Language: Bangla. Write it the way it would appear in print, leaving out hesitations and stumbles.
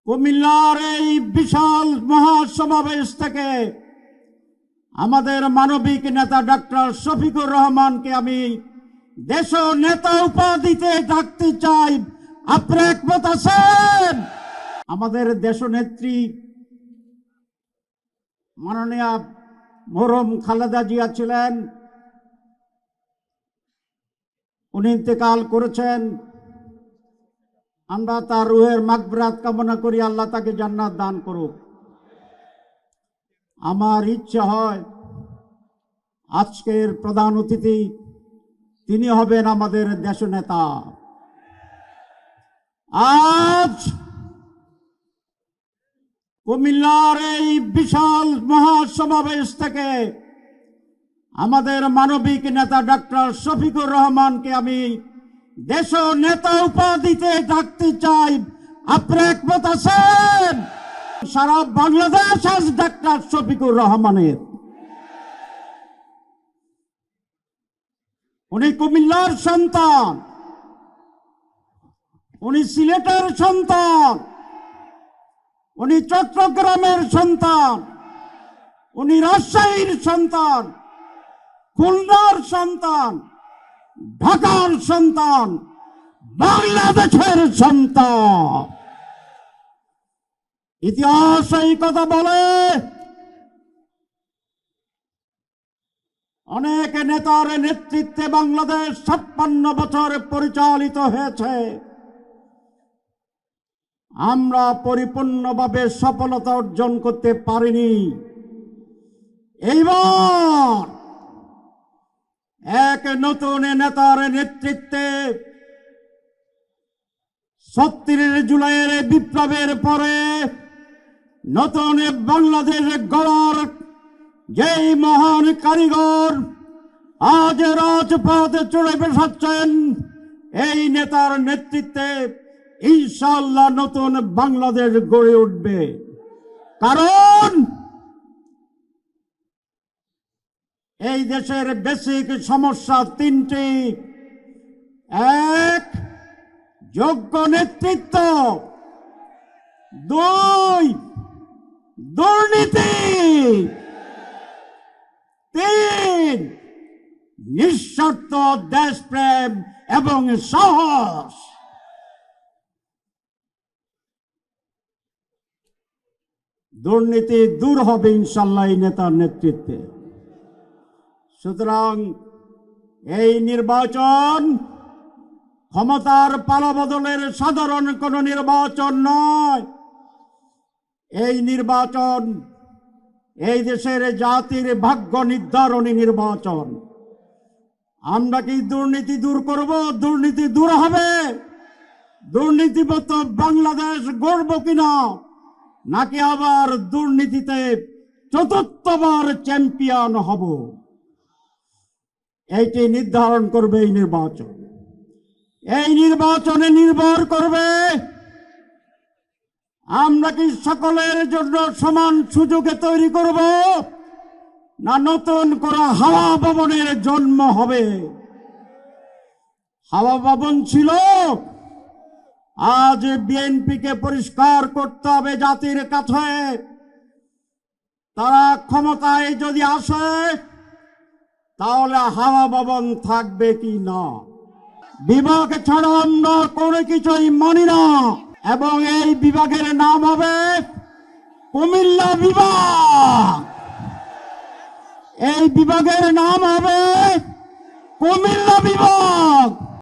কুমিল্লার এই বিশাল মহাসমাবেশ থেকে আমাদের মানবিক নেতা ডক্টর শফিকুর রহমানকে আমি দেশ নেতা উপাধিতে ডাকতে চাই। আপনারা একমত আছেন? আমাদের দেশ নেত্রী মাননীয়া মরহুম খালেদা জিয়া ছিলেন, উনি ইন্তেকাল করেছেন। আমরা তার রুহের মাগফিরাত কামনা করি, আল্লাহ তাকে জান্নাত দান করুক। আমার ইচ্ছা হয় আজকের প্রধান অতিথি তিনি হবেন আমাদের দেশনেতা। আজ কুমিল্লার এই বিশাল মহাসমাবেশ থেকে আমাদের মানবিক নেতা ডক্টর শফিকুর রহমানকে আমি দেশ নেতা উপাধিতে ডাকতে চাই। আপনারা একমত আছেন? সারা বাংলাদেশ আজ ডক্টর শফিকুর রহমানের। উনি কুমিল্লার সন্তান, উনি সিলেটের সন্তান, উনি চট্টগ্রামের সন্তান, উনি রাজশাহীর সন্তান, খুলনার সন্তান, ঢাকার সন্তান, বাংলাদেশের সন্তান। ইতিহাস এই কথা বলে। অনেক নেতার নেতৃত্বে বাংলাদেশ 56 বছর পরিচালিত হয়েছে। আমরা পরিপূর্ণভাবে সফলতা অর্জন করতে পারিনি। এইবার এক নতুন নেতার নেতৃত্বে 36 জুলাইয়ের বিপ্লবের পরে নতুন বাংলাদেশ গড়ার যেই মহান কারিগর আজ রাজপথে চড়ে বসাচ্ছেন, এই নেতার নেতৃত্বে ইনশাআল্লাহ নতুন বাংলাদেশ গড়ে উঠবে। কারণ এই দেশের বেসিক সমস্যা 3টি। এক, যোগ্য নেতৃত্ব। 2, দুর্নীতি। 3, নিঃস্বার্থ দেশপ্রেম এবং সাহস। দুর্নীতি দূর হবে ইনশাআল্লাহ এই নেতার নেতৃত্বে। সুতরাং এই নির্বাচন ক্ষমতার পালাবদলের সাধারণ কোন নির্বাচন নয়। এই নির্বাচন এই দেশের জাতির ভাগ্য নির্ধারণী নির্বাচন। আমরা কি দুর্নীতি দূর করব? দুর্নীতি দূর হবে। দুর্নীতিমুক্ত বাংলাদেশ গড়ব কিনা, নাকি আবার দুর্নীতিতে চতুর্থবার চ্যাম্পিয়ন হব, এইটি নির্ধারণ করবে এই নির্বাচন। এই নির্বাচনে নির্ভর করবে আমরা কি সকলের জন্য সমান সুযোগে তৈরি করব, না নতুন করে হাওয়া ভবনের জন্ম হবে। হাওয়া ভবন ছিল, আজ বিএনপিকে পরিষ্কার করতে হবে জাতির কাছে। তারা ক্ষমতায় যদি আসে তাহলে হাওয়া ভবন থাকবে কি না। বিভাগ ছাড়া আমরা কোনো কিছুই মানি না, এবং এই বিভাগের নাম হবে কুমিল্লা বিভাগ। এই বিভাগের নাম হবে কুমিল্লা বিভাগ।